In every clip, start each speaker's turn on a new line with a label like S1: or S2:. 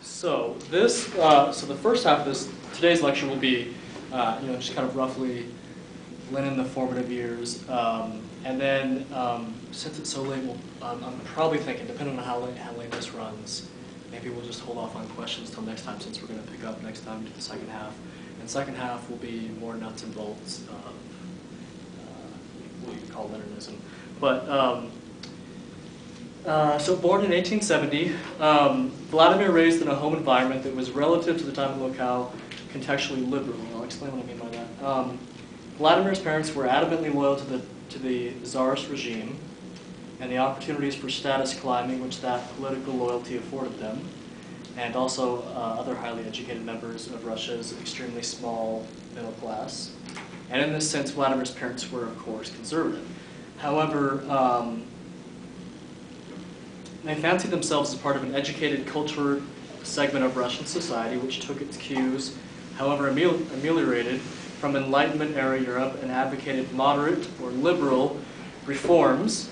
S1: So so the first half of today's lecture will be, just kind of roughly Lenin, the formative years, and then since it's so late, I'm probably thinking, depending on how late this runs, maybe we'll just hold off on questions till next time, since we're going to pick up next time to the second half. And second half will be more nuts and bolts of what you could call Leninism. But so born in 1870, Vladimir raised in a home environment that was relative to the time and locale contextually liberal. I'll explain what I mean by that. Vladimir's parents were adamantly loyal to the Tsarist regime and the opportunities for status climbing which that political loyalty afforded them, and also other highly educated members of Russia's extremely small middle class. And in this sense, Vladimir's parents were, of course, conservative. However, they fancied themselves as part of an educated culture segment of Russian society which took its cues, however ameliorated, from Enlightenment-era Europe and advocated moderate or liberal reforms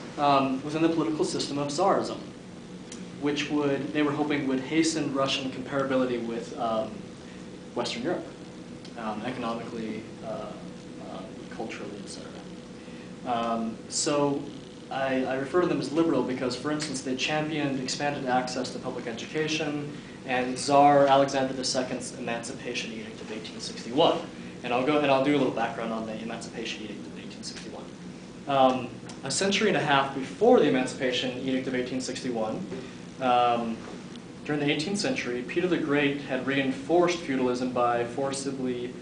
S1: within the political system of Tsarism, which they were hoping would hasten Russian comparability with Western Europe, economically, culturally, etc. So I refer to them as liberal because, for instance, they championed expanded access to public education and Tsar Alexander II's Emancipation Edict of 1861. And I'll do a little background on the Emancipation Edict of 1861. A century and a half before the Emancipation Edict of 1861, during the 18th century, Peter the Great had reinforced feudalism by forcibly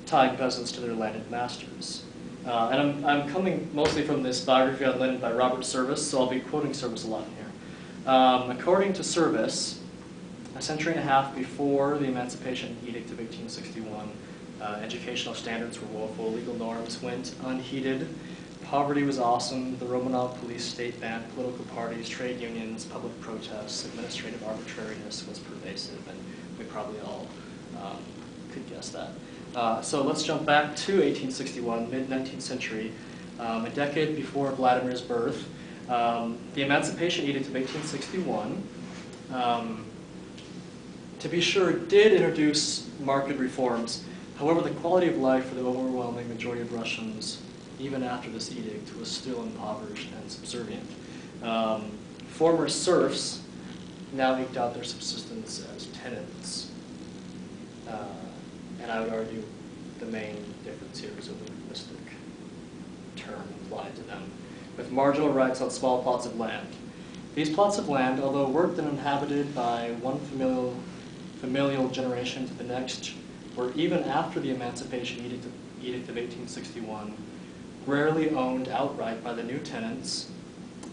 S1: tying peasants to their landed masters. And I'm coming mostly from this biography on Lenin by Robert Service, so I'll be quoting Service a lot in here. According to Service, a century and a half before the Emancipation Edict of 1861, educational standards were woeful, legal norms went unheeded, poverty was awesome, the Romanov police state banned political parties, trade unions, public protests, administrative arbitrariness was pervasive, and we probably all could guess that. So let's jump back to 1861, mid-19th century, a decade before Vladimir's birth. The Emancipation Edict of 1861, to be sure, did introduce marked reforms. However, the quality of life for the overwhelming majority of Russians, even after this edict, was still impoverished and subservient. Former serfs now eked out their subsistence as tenants. And I would argue the main difference here is a linguistic term applied to them, with marginal rights on small plots of land. These plots of land, although worked and inhabited by one familial generation to the next, were even after the Emancipation Edict of 1861, rarely owned outright by the new tenants,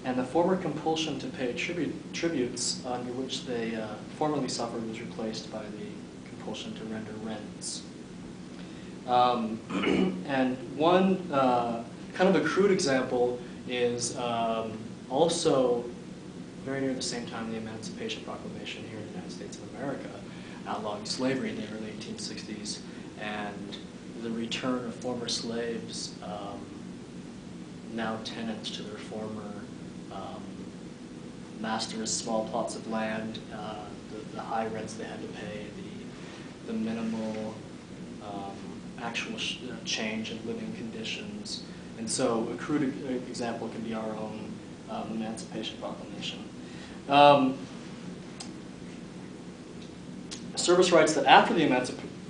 S1: and the former compulsion to pay tributes under which they formerly suffered was replaced by the compulsion to render rents. And one kind of a crude example is also very near the same time the Emancipation Proclamation here in the United States of America, outlawing slavery in the early 1860s, and the return of former slaves, now tenants to their former masters' small plots of land, the high rents they had to pay, the minimal actual change in living conditions. And so a crude example can be our own Emancipation Proclamation. Service writes that after the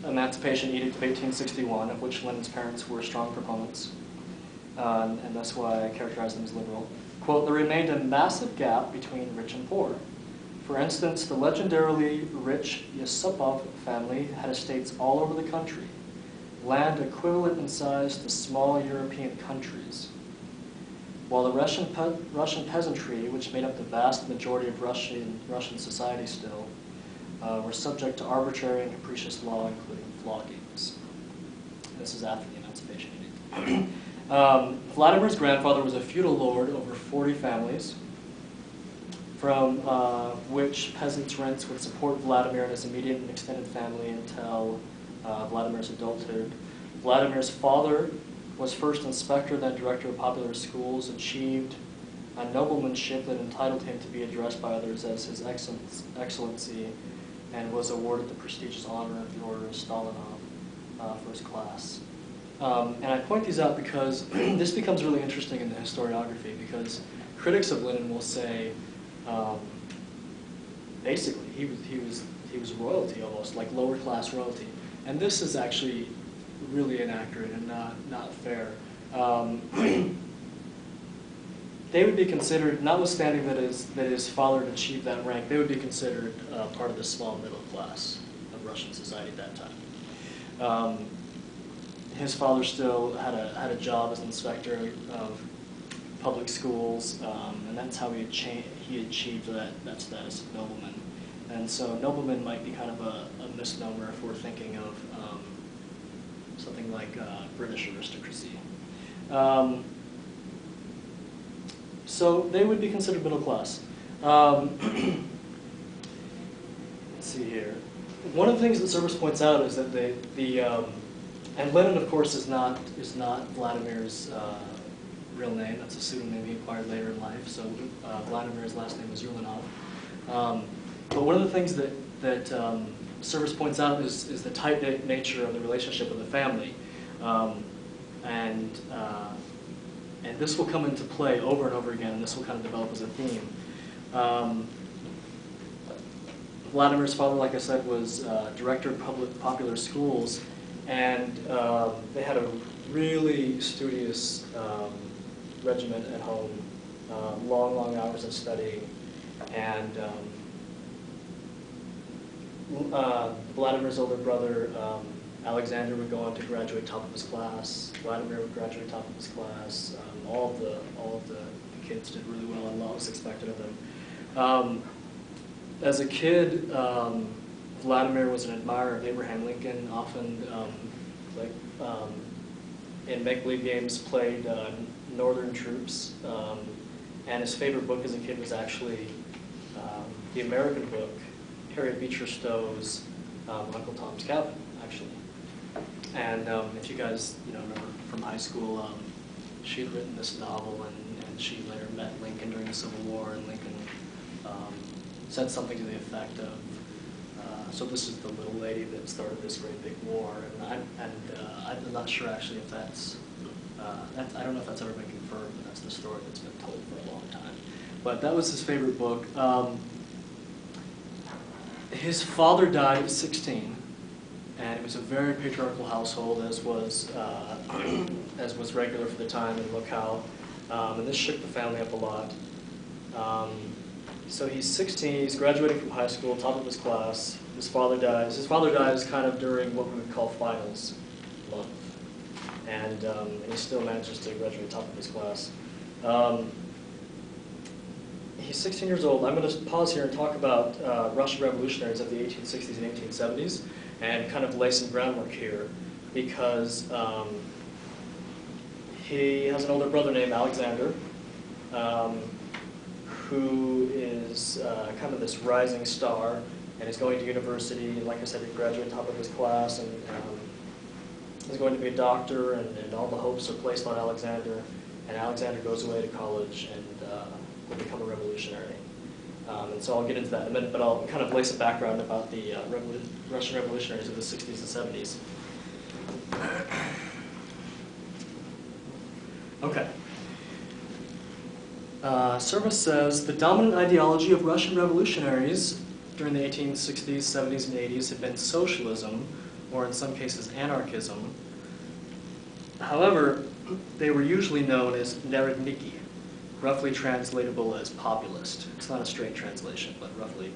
S1: Emancipation Edict of 1861, of which Lenin's parents were strong proponents, and that's why I characterize them as liberal, quote, there remained a massive gap between rich and poor. For instance, the legendarily rich Yusupov family had estates all over the country, land equivalent in size to small European countries, while the Russian peasantry, which made up the vast majority of Russian society still, were subject to arbitrary and capricious law, including floggings. This is after the Emancipation Edict. Vladimir's grandfather was a feudal lord over 40 families, from which peasants' rents would support Vladimir and his immediate and extended family until Vladimir's adulthood. Vladimir's father was first inspector, then director of popular schools, achieved a noblemanship that entitled him to be addressed by others as His Excellency, and was awarded the prestigious honor of the Order of Stalinov first class. And I point these out because this becomes really interesting in the historiography, because critics of Lenin will say, basically, he was royalty almost, like lower class royalty. And this is actually really inaccurate and not fair. They would be considered, notwithstanding that his father had achieved that rank, they would be considered part of the small middle class of Russian society at that time. His father still had a job as an inspector of public schools, and that's how he achieved that status of nobleman. And so nobleman might be kind of a misnomer if we're thinking of something like British aristocracy. So they would be considered middle class. Let's see here. One of the things that Service points out is that and Lenin, of course, is not Vladimir's real name. That's a pseudonym he acquired later in life. So Vladimir's last name was Ulyanov. But one of the things that Service points out is the tight-knit nature of the relationship of the family, and this will come into play over and over again, and this will kind of develop as a theme. Vladimir's father, like I said, was director of popular schools, and they had a really studious regiment at home, long hours of studying, and Vladimir's older brother, Alexander, would go on to graduate top of his class. Vladimir would graduate top of his class. All of the kids did really well, and a lot was expected of them. As a kid, Vladimir was an admirer of Abraham Lincoln. Often, in make-believe games, played Northern troops. And his favorite book as a kid was actually the American book, Harriet Beecher Stowe's Uncle Tom's Cabin, actually. And if you guys remember from high school, she had written this novel, and she later met Lincoln during the Civil War, and Lincoln said something to the effect of, so this is the little lady that started this great big war, and I'm not sure actually if I don't know if that's ever been confirmed, but that's the story that's been told for a long time. But that was his favorite book. His father died at 16, and it was a very patriarchal household, as was regular for the time and locale. And this shook the family up a lot. So he's 16, he's graduating from high school, top of his class. His father dies. His father dies kind of during what we would call finals month. And he still manages to graduate top of his class. He's 16 years old. I'm going to pause here and talk about Russian revolutionaries of the 1860s and 1870s and kind of lay some groundwork here, because he has an older brother named Alexander, who is kind of this rising star, and is going to university. Like I said, he graduated top of his class, and is going to be a doctor, and all the hopes are placed on Alexander. And Alexander goes away to college and will become a revolutionary. And so I'll get into that in a minute, but I'll kind of lay some background about the Russian revolutionaries of the 60s and 70s. Okay. Service says, the dominant ideology of Russian revolutionaries during the 1860s, 70s, and 80s had been socialism, or in some cases anarchism. However, they were usually known as narodniki, roughly translatable as populist. It's not a straight translation, but roughly.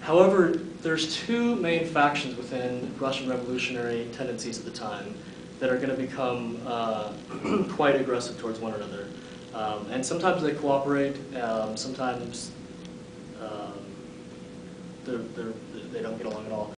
S1: However, there's two main factions within Russian revolutionary tendencies at the time that are going to become quite aggressive towards one another. And sometimes they cooperate, sometimes they don't get along at all.